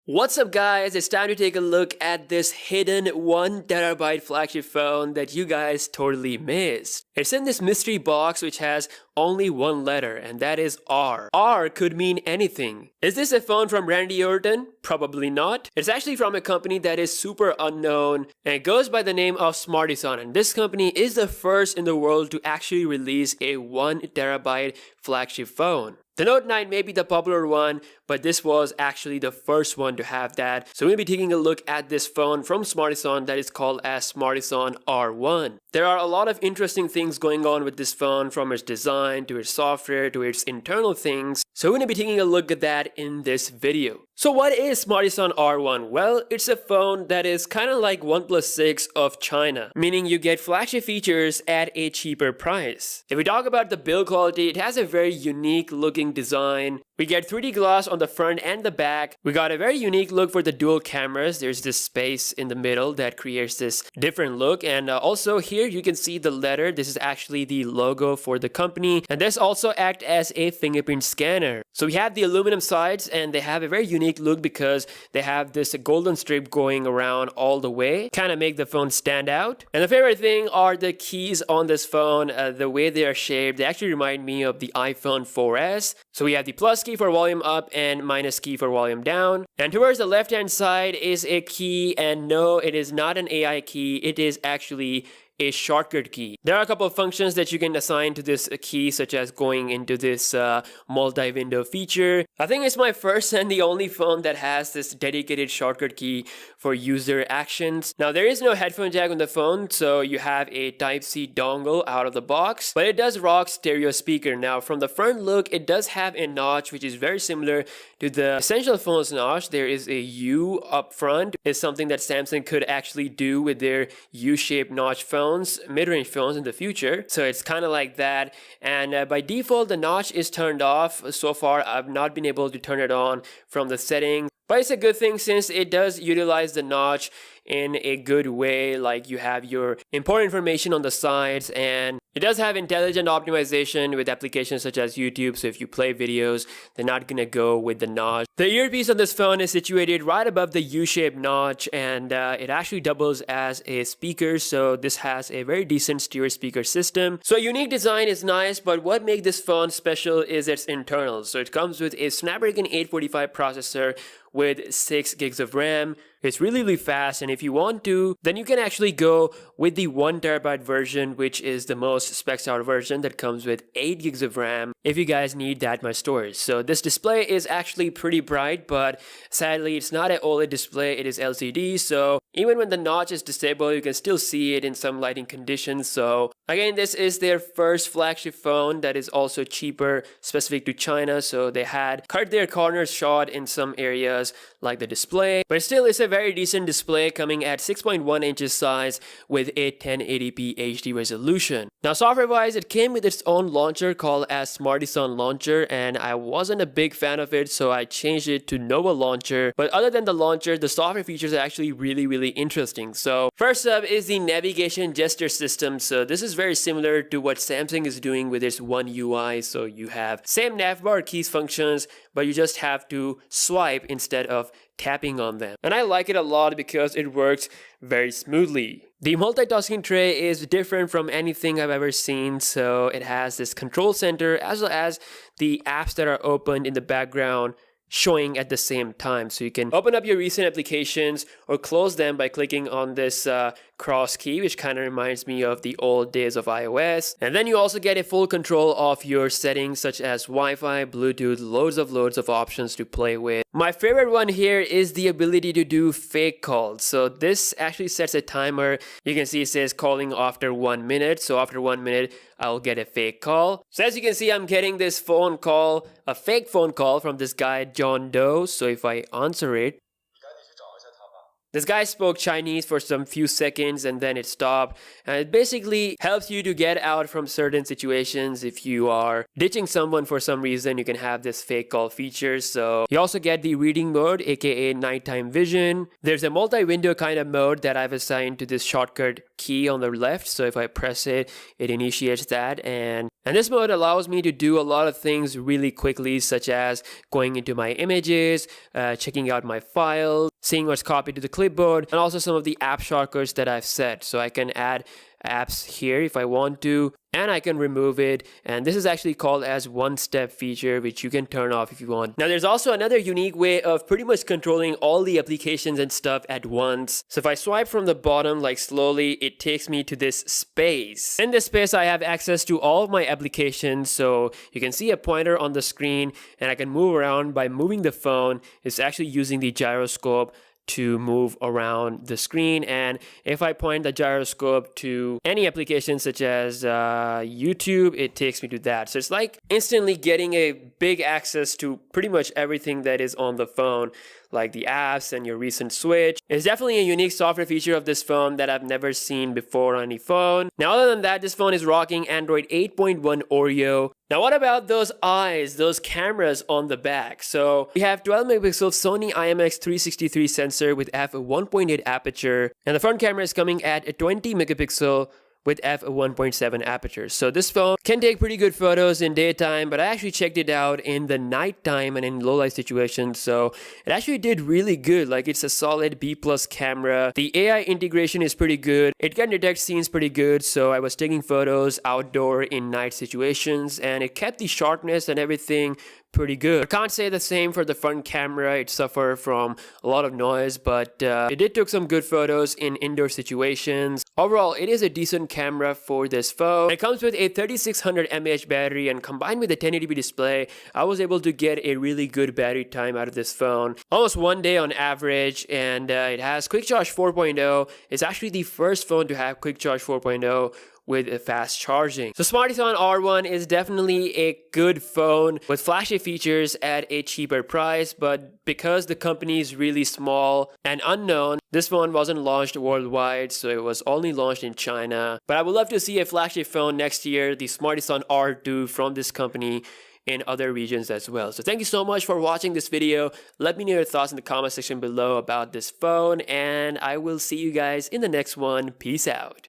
What's up guys, it's time to take a look at this hidden 1TB flagship phone that you guys totally missed. It's in this mystery box which has only one letter, and that is R. R could mean anything. Is this a phone from Randy Orton? Probably not. It's actually from a company that is super unknown and it goes by the name of smartphone, and this company is the first in the world to actually release a 1TB flagship phone. The Note 9 may be the popular one, but this was actually the first one to have that. So we'll be taking a look at this phone from smartphone that is called as smartphone R1. There are a lot of interesting things going on with this phone, from its design to its software to its internal things. So we're going to be taking a look at that in this video. So what is smartphone R1? Well, it's a phone that is kind of like OnePlus 6 of China, meaning you get flagship features at a cheaper price. If we talk about the build quality, it has a very unique looking design. We get 3D glass on the front and the back. We got a very unique look for the dual cameras. There's this space in the middle that creates this different look, and also here you can see the letter. This is actually the logo for the company, and this also acts as a fingerprint scanner. So we have the aluminum sides, and they have a very unique look because they have this golden strip going around all the way, kind of make the phone stand out. And the favorite thing are the keys on this phone. The way they are shaped, they actually remind me of the iPhone 4S. So we have the plus key for volume up and minus key for volume down. And towards the left hand side is a key, and no, it is not an AI key, it is actually a shortcut key. There are a couple of functions that you can assign to this key, such as going into this multi-window feature. I think it's my first and the only phone that has this dedicated shortcut key for user actions. Now there is no headphone jack on the phone, so you have a Type-C dongle out of the box, but it does rock stereo speaker. Now from the front look, it does have a notch which is very similar to the Essential phone's notch. There is a U up front. It's something that Samsung could actually do with their U-shaped notch phone, mid-range phones in the future. So it's kind of like that, and by default the notch is turned off. So far I've not been able to turn it on from the settings, but it's a good thing since it does utilize the notch in a good way. Like, you have your important information on the sides, and it does have intelligent optimization with applications such as YouTube. So if you play videos, they're not gonna go with the notch. The earpiece on this phone is situated right above the U-shaped notch, and it actually doubles as a speaker. So this has a very decent stereo speaker system. So unique design is nice, but what makes this phone special is its internals. So it comes with a Snapdragon 845 processor with 6 gigs of RAM. It's really fast, and if you want to, then you can actually go with the 1TB version, which is the most specs out version that comes with 8 gigs of RAM if you guys need that much storage. So this display is actually pretty bright, but sadly it's not an OLED display, it is LCD. So even when the notch is disabled, you can still see it in some lighting conditions. So again, this is their first flagship phone that is also cheaper, specific to China. So they had cut their corners short in some areas like the display, but still it's a very decent display, coming at 6.1 inches size with a 1080p HD resolution. Now software wise, it came with its own launcher called as smartphone launcher, and I wasn't a big fan of it, so I changed it to Nova launcher. But other than the launcher, the software features are actually really interesting. So first up is the navigation gesture system. So this is very similar to what Samsung is doing with its One UI. So you have same navbar keys functions, but you just have to swipe instead of tapping on them. And I like it a lot because it works very smoothly. The multitasking tray is different from anything I've ever seen. So it has this control center as well as the apps that are opened in the background showing at the same time. So you can open up your recent applications or close them by clicking on this cross key, which kind of reminds me of the old days of iOS. And then you also get a full control of your settings such as Wi-Fi, Bluetooth, loads of options to play with. My favorite one here is the ability to do fake calls. So this actually sets a timer. You can see it says calling after 1 minute. So after 1 minute, I'll get a fake call. So as you can see, I'm getting this phone call, a fake phone call from this guy, John Doe. So if I answer it, This guy spoke Chinese for some few seconds and then it stopped. And it basically helps you to get out from certain situations. If you are ditching someone for some reason, you can have this fake call feature. So you also get the reading mode, aka nighttime vision. There's a multi-window kind of mode that I've assigned to this shortcut key on the left. So if I press it, it initiates that. And this mode allows me to do a lot of things really quickly, such as going into my images, checking out my files, seeing what's copied to the clipboard, and also some of the app shortcuts that I've set. So I can add apps here if I want to, and I can remove it. And this is actually called as one-step feature, which you can turn off if you want. Now there's also another unique way of pretty much controlling all the applications and stuff at once. So if I swipe from the bottom like slowly, it takes me to this space. In this space I have access to all of my applications, so you can see a pointer on the screen and I can move around by moving the phone. It's actually using the gyroscope to move around the screen, and if I point the gyroscope to any application such as YouTube, it takes me to that. So it's like instantly getting a big access to pretty much everything that is on the phone, like the apps and your recent switch. It's definitely a unique software feature of this phone that I've never seen before on any phone. Now other than that, this phone is rocking Android 8.1 Oreo. Now what about those eyes, those cameras on the back? So we have 12 megapixel Sony IMX363 sensor with f1.8 aperture, and the front camera is coming at a 20 megapixel with f1.7 aperture. So this phone can take pretty good photos in daytime, but I actually checked it out in the nighttime and in low light situations. So it actually did really good. Like, it's a solid B+ camera. The AI integration is pretty good. It can detect scenes pretty good. So I was taking photos outdoor in night situations and it kept the sharpness and everything pretty good. I can't say the same for the front camera. It suffered from a lot of noise, but it did took some good photos in indoor situations. Overall, it is a decent camera for this phone. It comes with a 3600 mAh battery, and combined with a 1080p display, I was able to get a really good battery time out of this phone. Almost 1 day on average, and it has Quick Charge 4.0. It's actually the first phone to have Quick Charge 4.0 with a fast charging. So Smartphone R1 is definitely a good phone with flashy features at a cheaper price, but because the company is really small and unknown, this phone wasn't launched worldwide, so it was only launched in China. But I would love to see a flashy phone next year, the Smartphone R2 from this company, in other regions as well. So thank you so much for watching this video. Let me know your thoughts in the comment section below about this phone, and I will see you guys in the next one. Peace out.